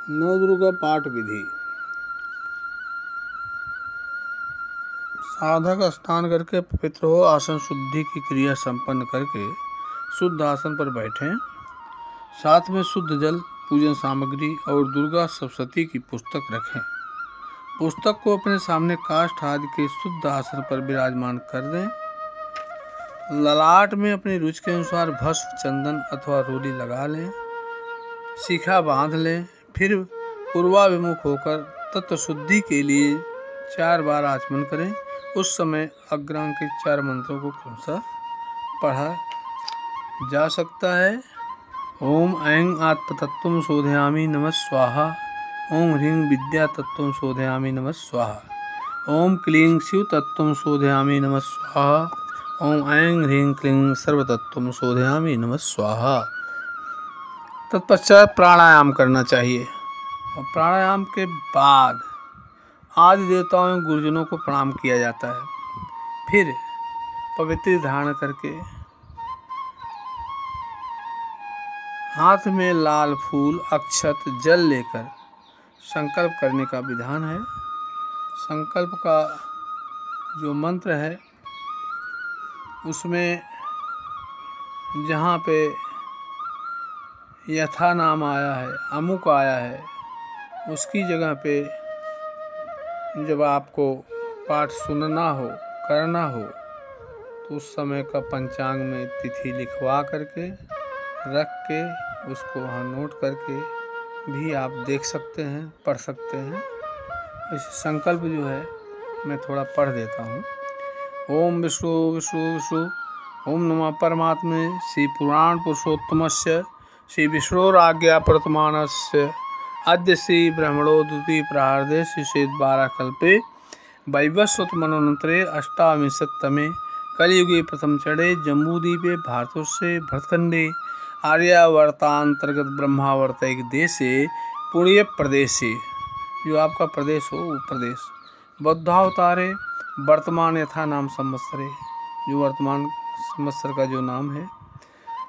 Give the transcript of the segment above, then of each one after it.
नवदुर्गा पाठ विधि। साधक स्नान करके पवित्र हो आसन शुद्धि की क्रिया संपन्न करके शुद्ध आसन पर बैठें। साथ में शुद्ध जल, पूजन सामग्री और दुर्गा सप्तशती की पुस्तक रखें। पुस्तक को अपने सामने काष्ठ आदि के शुद्ध आसन पर विराजमान कर दें। ललाट में अपनी रुचि के अनुसार भस्म, चंदन अथवा रोली लगा लें। शिखा बांध लें। फिर पूर्वाभिमुख होकर तत्व शुद्धि के लिए 4 बार आचमन करें। उस समय अग्रांकित 4 मंत्रों को क्रमशः पढ़ा जा सकता है। ओम ऐं आत्मतत्त्वं शोधयामि नमः स्वाहा। ओम ह्रीं विद्या तत्त्वं शोधयामि नमः स्वाहा। ओम क्लीं शिव तत्त्वं शोधयामि नमः स्वाहा। ओम ऐं ह्रीं क्लीं सर्वतत्त्वं शोधयामि नमः स्वाहा। तत्पश्चात प्राणायाम करना चाहिए और प्राणायाम के बाद आदि देवताओं एवं गुरुजनों को प्रणाम किया जाता है। फिर पवित्र धारण करके हाथ में लाल फूल, अक्षत, जल लेकर संकल्प करने का विधान है। संकल्प का जो मंत्र है उसमें जहाँ पे यथा नाम आया है, अमुक आया है, उसकी जगह पे जब आपको पाठ सुनना हो, करना हो, तो उस समय का पंचांग में तिथि लिखवा करके रख के उसको वहाँ नोट करके भी आप देख सकते हैं, पढ़ सकते हैं। इस संकल्प जो है मैं थोड़ा पढ़ देता हूँ। ओम विष्णु विष्णु विष्णु ओम नमः परमात्मने श्री पुराण पुरुषोत्तमस्य श्री विष्णुराज्ञा प्रतमानस्य अद्य श्री ब्रह्मणो द्वितीय प्रार्धे श्री श्वेत 12 कल्पे वैवस्वत मनोन्तरे अष्टाविंशतमे कलियुगे प्रथम चढ़े जम्बूद्वीपे भारतवर्षे भरतखंडे आर्यावर्तांतर्गत ब्रह्मावर्तैक देशे पुण्य प्रदेशे, जो आपका प्रदेश हो वो प्रदेश, बौद्धावतारे वर्तमान यथा नाम संवत्सरे, जो वर्तमान संवत्सर का जो नाम है,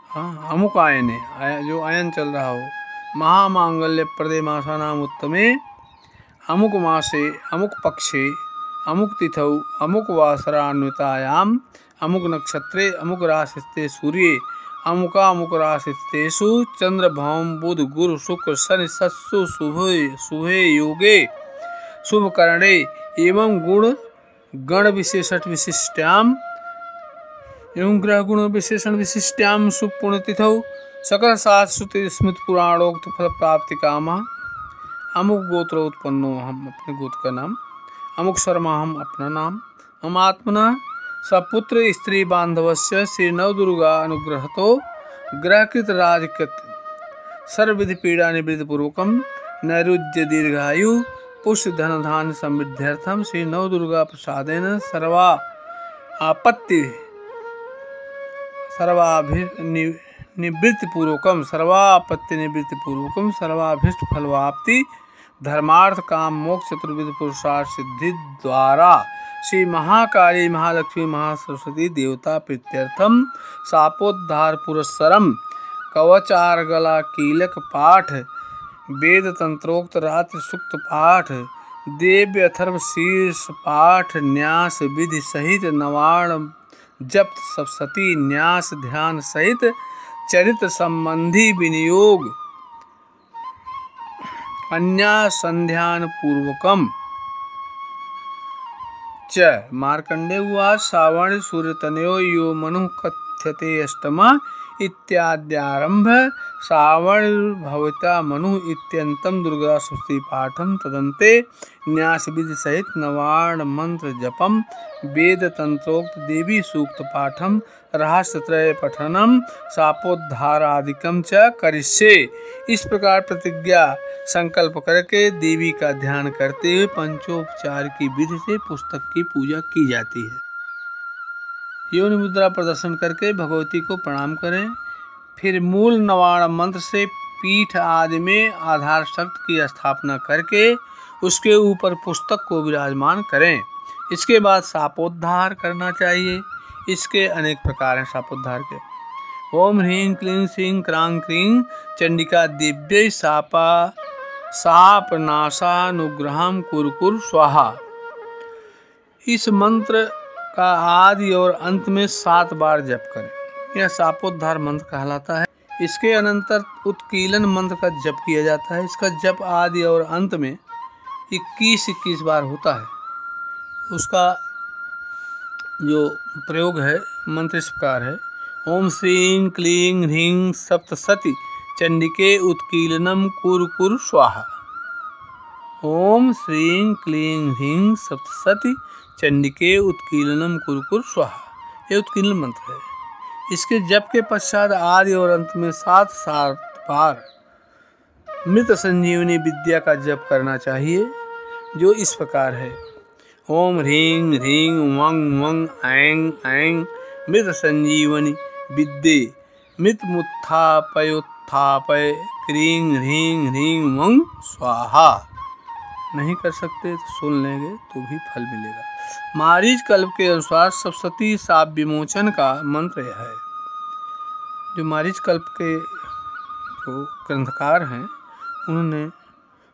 हाँ, अमुक आयने, जो आयन चल रहा हो, महामांगल्य प्रदे मासा नाम उत्तमे अमुक मासे अमुक पक्षे अमुक तिथौ अमुक वासरान्वितायाम अमुक नक्षत्रे अमुक राशिस्ते सूर्ये अमुक राशिस्तेषु चंद्र भौम बुध गुरु शुक्र शनि सत्सु शुभे योगे शुभ करणे एवं गुण गण विशेषण विशिष्ट्याम एवं ग्रह गुण विशेषण विशिष्ट्याम शुभ पुण्यतिथौ सकल शास्त्र स्मृत पुराणोक्त फल प्राप्ति कामा। अमुक गोत्र उत्पन्नो, हम अपने गोत्र का नाम, अमुक शर्मा हम अपना नाम, हम आत्मना सपुत्र स्त्री बांधवस्य श्री नवदुर्गा अनुग्रहतो ग्रहकृत राजकृत सर्वविधि पीड़ा निवृत्ति पूर्वकम नैरुज्य दीर्घायु पुष्ट धन धान्य समृद्ध्यर्थम श्री नवदुर्गा प्रसादेन सर्वा आपत्ति निवृत्ति पूर्वकम सर्वापत्ति निवृत्ति पूर्वकम सर्वाभीष्ट फलवाप्ति धर्मार्थ काम मोक्ष चतुर्विध पुरुषार्थ सिद्धि द्वारा श्री महाकाली महालक्ष्मी महासरस्वती देवता प्रीत्यर्थम शापोद्धार पुरस्सरम कवचार्गला कीलक पाठ वेद तंत्रोक्त रात्रि सूक्त पाठ देव्य अथर्व शीर्ष पाठ न्यास विधि सहित नवाण जप सप्तशती न्यास ध्यान सहित चरित्र संबंधी विनियोग अन्या संध्यान पूर्वकम च। मार्कंडे उवाच श्रावण सूर्यतनयो यो मनु कथ्यते अष्टमा इत्याद्यारंभ श्रावण भवता मनु इत्यंतम दुर्गा सप्तशती पाठम तदंते न्यास विधि सहित नवाण मंत्र जपम वेद तंत्रोक्त देवी सूक्त पाठम रहस्यत्रय पठनम शापोद्धारादिकम च करिष्ये। इस प्रकार प्रतिज्ञा संकल्प करके देवी का ध्यान करते हुए पंचोपचार की विधि से पुस्तक की पूजा की जाती है। योनि मुद्रा प्रदर्शन करके भगवती को प्रणाम करें। फिर मूल नवाण मंत्र से पीठ आदि में आधार शक्ति की स्थापना करके उसके ऊपर पुस्तक को विराजमान करें। इसके बाद शापोद्धार करना चाहिए। इसके अनेक प्रकार हैं शापोद्धार के। ओम ह्रीं क्लीं श्रीं क्रां क्रीं चंडिका दिव्यै शापनाशानुग्रहं कुरु स्वाहा। इस मंत्र का आदि और अंत में 7 बार जप करें। यह शापोद्धार मंत्र कहलाता है। इसके अनंतर उत्कीलन मंत्र का जप किया जाता है। इसका जप आदि और अंत में 21-21 बार होता है। उसका जो प्रयोग है मंत्र इस प्रकार है। ओम श्रीं क्लीं ह्रीं सप्तशती चंडिके उत्कीलनम कुरु स्वाहा। ओम श्रीं क्लीं ह्रीं सप्तशती चंडिके उत्कीलनम कुरु स्वाहा। यह उत्कीलन मंत्र है। इसके जप के पश्चात आदि और अंत में 7 बार मृत संजीवनी विद्या का जप करना चाहिए, जो इस प्रकार है। ओम ह्रीं ह्रीं वं वं ऐं ऐं मृत संजीवनी विद्ये मृत्युत्थापयोत्थापय क्रीं ह्रीं ह्रीं वं स्वाहा। नहीं कर सकते तो सुन लेंगे तो भी फल मिलेगा। मारीच कल्प के अनुसार सप्तशती शाप विमोचन का मंत्र यह है। जो मारीच कल्प के जो ग्रंथकार हैं उन्होंने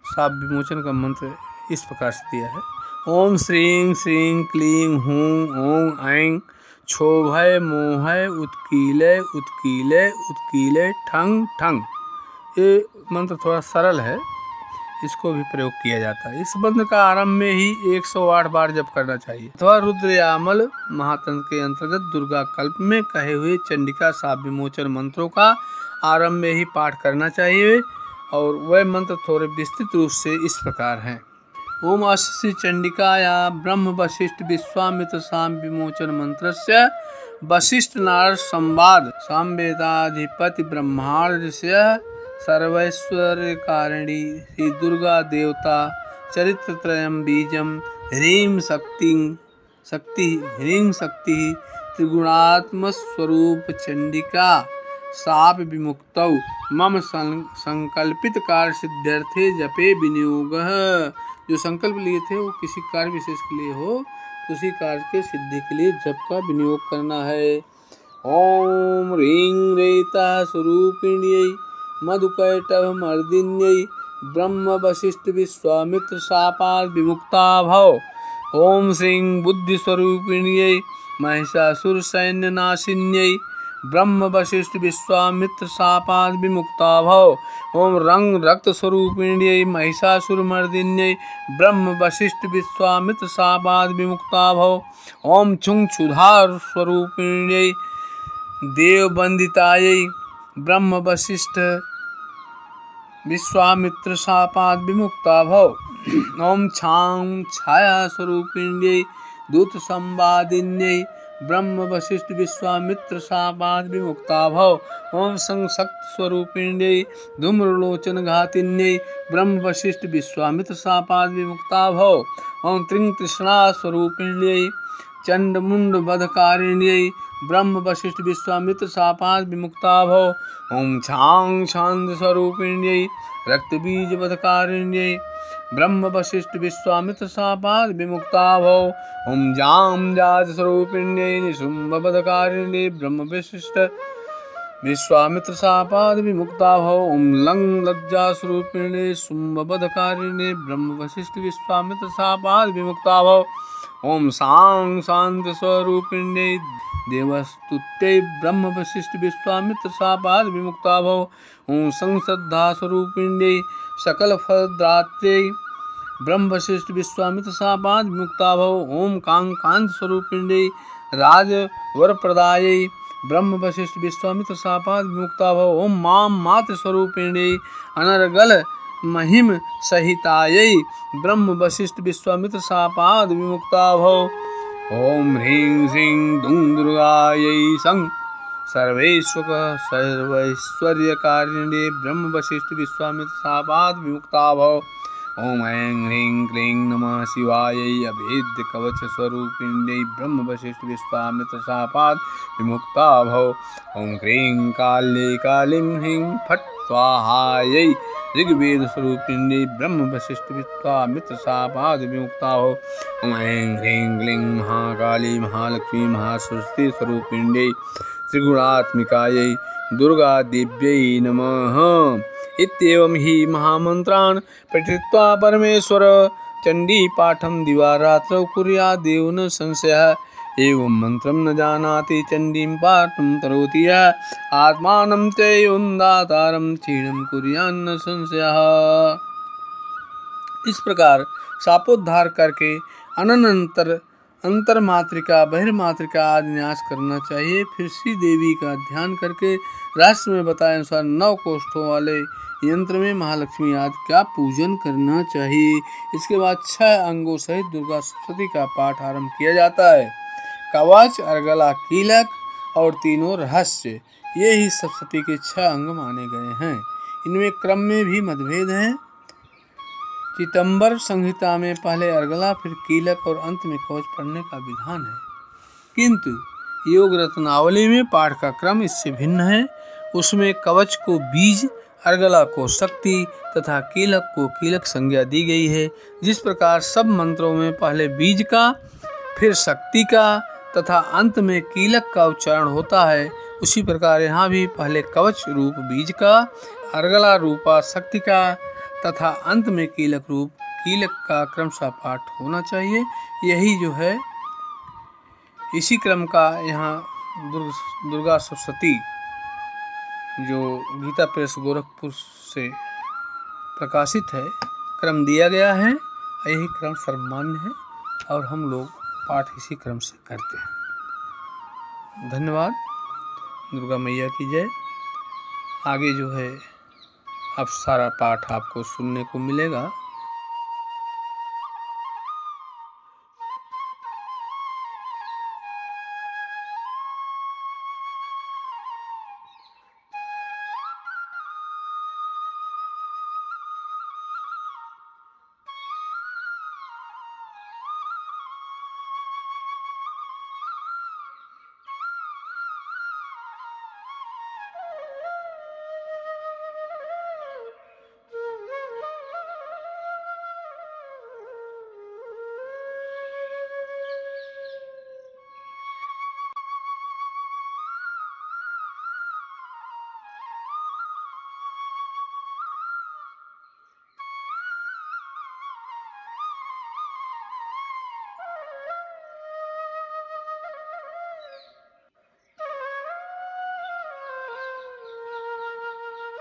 शाप विमोचन का मंत्र इस प्रकार से दिया है। ओम श्रीं श्रीं क्लीं हूं ओं ऐं क्षोभय मोहय उत्कीलय उत्कीलय उत्कीलय ठंग ठंग। ये मंत्र थोड़ा सरल है, इसको भी प्रयोग किया जाता है। इस मंत्र का आरंभ में ही 108 बार जप करना चाहिए। अथवा रुद्रयामल महातंत्र के अंतर्गत दुर्गा कल्प में कहे हुए चंडिका शाप विमोचन मंत्रों का आरंभ में ही पाठ करना चाहिए। और वह मंत्र थोड़े विस्तृत रूप से इस प्रकार हैं। ओम अस्य चंडिकाया ब्रह्म वशिष्ठ विश्वामित्र शाप विमोचन मंत्रस्य वशिष्ठ नारद संवाद संवेदाधिपति ब्रह्मार्दस्य सर्वैश्वर्यकारिणी श्री दुर्गा देवता चरित्रत्रयं बीजं ह्रीं शक्ति ह्रीं शक्ति त्रिगुणात्मस्वरूप चंडिका शाप विमुक्तौ मम संकल्पित कार्य सिद्ध्यर्थे जपे विनियोगः। जो संकल्प लिए थे वो किसी कार्य विशेष के लिए हो तो उसी कार्य के सिद्धि के लिए जप का विनियोग करना है। ओम ह्रीं रेता स्वरूपिण्यै मधुकैटभमर्दिन्यै ब्रह्म वशिष्ठ विश्वामित्र शापात् विमुक्ता भव। ओम श्रीं बुद्धिस्वरूपिण्यै महिषासुर सैन्य नाशिन्यै ब्रह्म वशिष्ठ विश्वामित्र शापात् विमुक्ता भव। ओम रंग रक्त स्वरूपिण्यै महिषासुरमर्दिन्यै ब्रह्म वशिष्ठ विश्वामित्र शापात् विमुक्ता भव। ओम छुं क्षुधार स्वरूपिण्यै देववंदितायै ब्रह्म वशिष्ठ विश्वामित्र शापात् विमुक्ता भव। ओम छां छाया स्वरूपिण्यै दूत संवादिन्यै ब्रह्म वशिष्ठ विश्वामित्र शापात् विमुक्ता भव। ओम संशक्त स्वरूपिण्यै धूम्रलोचन घातिन्यै ब्रह्म वशिष्ठ विश्वामित्र शापात् विमुक्ता भव। ओम त्रिं तृष्णा स्वरूपिण्यै चंडमुंड वधकारिण्यै ब्रह्म वशिष्ठ विश्वामित्र शापात् विमुक्ता भव। ओम छां शांत स्वरूपिण्यै रक्तबीज वधकारिण्यै ब्रह्म वशिष्ठ विश्वामित्र शापात् विमुक्ता भव। ओम जाम जात स्वरूपिण्यै निशुम्भ वधकारिण्यै ब्रह्म वशिष्ठ विश्वामित्र शापात् विमुक्ता भव। ओम लंग लज्जा स्वरूपिण्यै शुम्भ वधकारिण्यै ब्रह्म वशिष्ठ विश्वामित्र शापात् विमुक्ता भव। ओम सांग शांत स्वरूपिण्यै देवस्तुत्यै ब्रह्म वशिष्ठ विश्वामित्र शापात् विमुक्ता भव। ओम संश्रद्धा स्वरूपिण्यै सकल फलदात्र्यै ब्रह्म वशिष्ठ विश्वामित्र शापात् विमुक्ता भव। ओम कांकांत स्वरूपिण्यै राजवरप्रदायै ब्रह्म वशिष्ठ विश्वामित्र शापात् विमुक्ता भव। ओम माम मात्र स्वरूपिण्यै अनर्गल महिम सहितायै ब्रह्म वशिष्ठ विश्वामित्र शापात् विमुक्ता भव। ओम ह्रीं श्रीं दुर्गायै सं सर्वैश्वर्यकारिण्यै ब्रह्म वशिष्ठ विश्वामित्र शापात् विमुक्ता भव। ओम ऐं ह्रीं क्लीं नमः शिवायै अभेद्य कवच स्वरूपिण्यै ब्रह्म वशिष्ठ विश्वामित्र शापात् विमुक्ता भव। ओम क्लीं काल्यै कालीं ह्रीं फट् स्वाहायै ऋग्वेद स्वरूपिण्यै ब्रह्म वशिष्ठ विश्वामित्र शापात् विमुक्ता भव। ओम ऐं ह्रीं क्लीं महाकाली महालक्ष्मी महासरस्वती स्वरूपिण्यै त्रिगुणात्मिकायै दुर्गा देव्यै नमः। इत्येवं हि महामन्त्रान् पठित्वा परमेश्वर चण्डी पाठं दिवारात्रौ कुर्यादेव न संशयः। एवं मंत्रं न जानाति चण्डीं पाठं करोति यः आत्मानं च एवं दातारं क्षीणं कुर्यान्न संशयः। इस प्रकार शापोद्धार करके अनंतर अंतर्मात्रिका बहिर्मात्रिका आदि न्यास करना चाहिए। फिर श्री देवी का ध्यान करके राष्ट्र में बताए अनुसार 9 कोष्ठों वाले यंत्र में महालक्ष्मी आदि का पूजन करना चाहिए। इसके बाद 6 अंगों सहित दुर्गा सप्तशती का पाठ आरंभ किया जाता है। कवच, अर्गला, कीलक और तीनों रहस्य, ये ही सप्तशती के 6 अंग माने गए हैं। इनमें क्रम में भी मतभेद है। चिदंबर संहिता में पहले अर्गला फिर कीलक और अंत में कवच पढ़ने का विधान है, किंतु योग रत्नावली में पाठ का क्रम इससे भिन्न है। उसमें कवच को बीज, अर्गला को शक्ति तथा कीलक को कीलक संज्ञा दी गई है। जिस प्रकार सब मंत्रों में पहले बीज का फिर शक्ति का तथा अंत में कीलक का उच्चारण होता है, उसी प्रकार यहाँ भी पहले कवच रूप बीज का, अर्गला रूपा शक्ति का तथा अंत में कीलक रूप कीलक का क्रमशः पाठ होना चाहिए। यही जो है इसी क्रम का यहाँ दुर्गा सप्तशती जो गीता प्रेस गोरखपुर से प्रकाशित है क्रम दिया गया है। यही क्रम सर्वमान्य है और हम लोग पाठ इसी क्रम से करते हैं। धन्यवाद। दुर्गा मैया की जय। आगे जो है अब सारा पाठ आपको सुनने को मिलेगा।